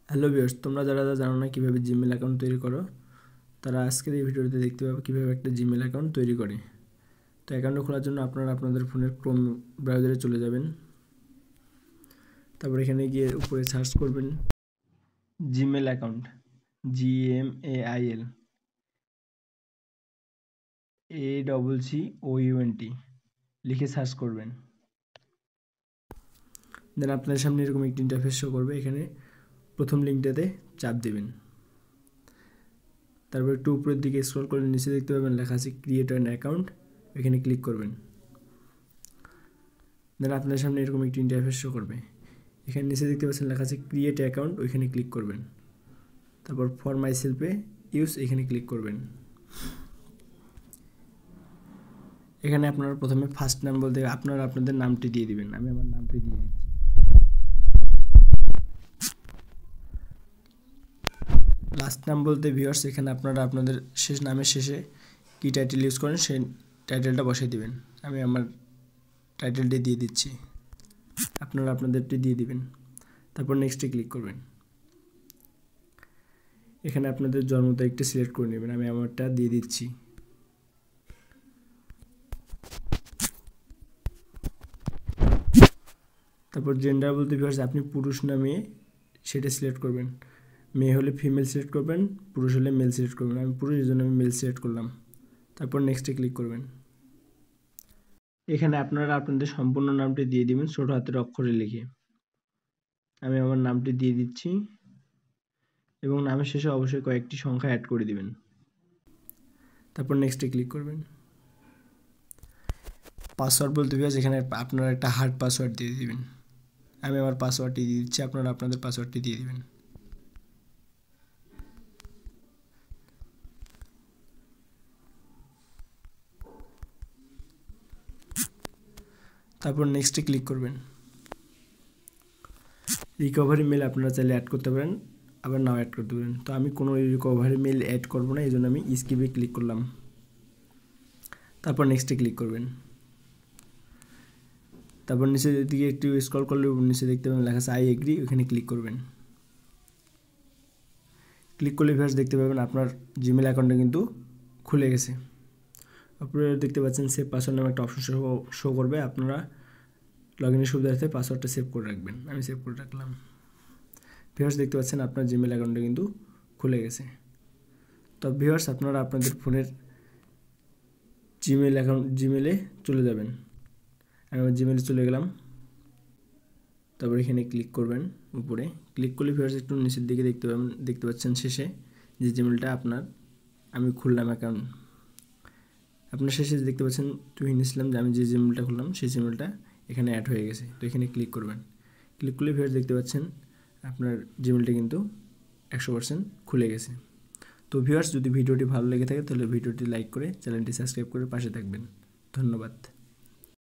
Hello viewers, তোমরা যারা জানো না কীভাবে জিমেল অ্যাকাউন্ট তৈরি করো, তারা আজকের এই ভিডিওতে দেখতে পাবে কীভাবে একটা জিমেল অ্যাকাউন্ট তৈরি করে। তো অ্যাকাউন্ট খোলার জন্য আপনারা আপনাদের ফোনের ক্রোম ব্রাউজারে চলে যাবেন। তারপর এখানে গিয়ে উপরে সার্চ করবেন জিমেল অ্যাকাউন্ট, GMAIL ACCOUNT লিখে সার্চ করবেন। দেন আপনাদের সামনে এরকম একটি ইন্টারফেস শো করবে। এখানে প্রথম লিঙ্কটাতে চাপ দেবেন। তারপর একটু উপরের দিকে স্ক্রল করে নিচে দেখতে পাবেন লেখা আছে ক্রিয়েট অ্যান অ্যাকাউন্ট, এখানে ক্লিক করবেন। দেন আপনাদের সামনে এরকম একটি ইন্টারফেস শো করবে। এখানে নিচে দেখতে পাচ্ছেন লেখা আছে ক্রিয়েট অ্যাকাউন্ট, ওইখানে ক্লিক করবেন। তারপর ফর মাই সেলফে ইউজ, এখানে ক্লিক করবেন। এখানে আপনারা প্রথমে ফার্স্ট নাম বলতে আপনারা আপনাদের নামটি দিয়ে দিবেন। আমি আমার নামটি দিয়ে দিচ্ছি। লাস্ট নাম বলতে ভিউয়ার্স, এখানে আপনারা আপনাদের নামের শেষে কী টাইটেল ইউজ করেন সেই টাইটেলটা বসিয়ে দিবেন। আমি আমার টাইটেলটি দিয়ে দিচ্ছি, আপনারা আপনাদেরটি দিয়ে দিবেন। তারপর নেক্সটে ক্লিক করবেন। এখানে আপনাদের জন্ম তারিখটা সিলেক্ট করে নেবেন। আমি আমারটা দিয়ে দিচ্ছি। তারপর জেন্ডার বলতে ভিউয়ার্স, আপনি পুরুষ না মেয়ে সেটা সিলেক্ট করবেন। মেয়ে হলে ফিমেল সিলেক্ট করবেন, পুরুষ হলে মেল সিলেক্ট করবেন। আমি পুরুষ, এই জন্য আমি মেল সিলেক্ট করলাম। তারপর নেক্সটে ক্লিক করবেন। এখানে আপনারা আপনাদের সম্পূর্ণ নামটি দিয়ে দিবেন ছোট হাতের অক্ষরে লিখে। আমি আমার নামটি দিয়ে দিচ্ছি এবং নামের শেষে অবশ্যই কয়েকটি সংখ্যা অ্যাড করে দিবেন। তারপর নেক্সটে ক্লিক করবেন। পাসওয়ার্ড বলতে ভিউয়ার্স, এখানে আপনারা একটা হার্ড পাসওয়ার্ড দিয়ে দিবেন। আমি আমার পাসওয়ার্ডটি দিয়ে দিচ্ছি, আপনারা আপনাদের পাসওয়ার্ডটি দিয়ে দিবেন। তারপর নেক্সটে ক্লিক করবেন। রিকভারি মেল আপনারা চাইলে অ্যাড করতে পারেন, আবার নাও অ্যাড করতে পারেন। তো আমি কোনো রিকভারি মেল অ্যাড করব না, এই জন্য আমি স্কিপে ক্লিক করলাম। তারপর নেক্সটে ক্লিক করবেন। তারপর নিচের দিকে একটু স্ক্রল করলে নিচে দেখতে পাবেন লেখা আছে আই এগ্রি, ওখানে ক্লিক করবেন। ক্লিক করলে ভিউয়ার্স দেখতে পাবেন আপনার জিমেল অ্যাকাউন্টটা কিন্তু খুলে গেছে। আপনারা দেখতে পাচ্ছেন সেভ পাসওয়ার্ড নামে একটা অপশন শো করবে। আপনারা লগ ইনের সুবিধার্থে পাসওয়ার্ডটা সেভ করে রাখবেন। আমি সেভ করে রাখলাম। ভিউয়ার্স দেখতে পাচ্ছেন আপনার জিমেল অ্যাকাউন্টটা কিন্তু খুলে গেছে। তো ভিউয়ার্স, আপনারা আপনাদের ফোনের জিমেলে চলে যাবেন। আমি আমার জিমেলে চলে গেলাম। তারপর এখানে ক্লিক করবেন। উপরে ক্লিক করলে ভিউয়ার্স একটু নিচের দিকে দেখতে পাচ্ছেন শেষে যে জিমেলটা আমি খুললাম অ্যাকাউন্ট। আপনার শেষে দেখতে পাচ্ছেন তুহিন ইসলাম, যে আমি যে জিমেলটা খুললাম সেই জিমেলটা এখানে অ্যাড হয়ে গেছে। তো এখানে ক্লিক করবেন। ক্লিক করলে ভিউয়ার্স দেখতে পাচ্ছেন আপনার জিমেলটা কিন্তু 100% খুলে গেছে। তো ভিউয়ার্স, যদি ভিডিওটি ভালো লেগে থাকে তাহলে ভিডিওটি লাইক করে চ্যানেলটি সাবস্ক্রাইব করে পাশে থাকবেন। ধন্যবাদ।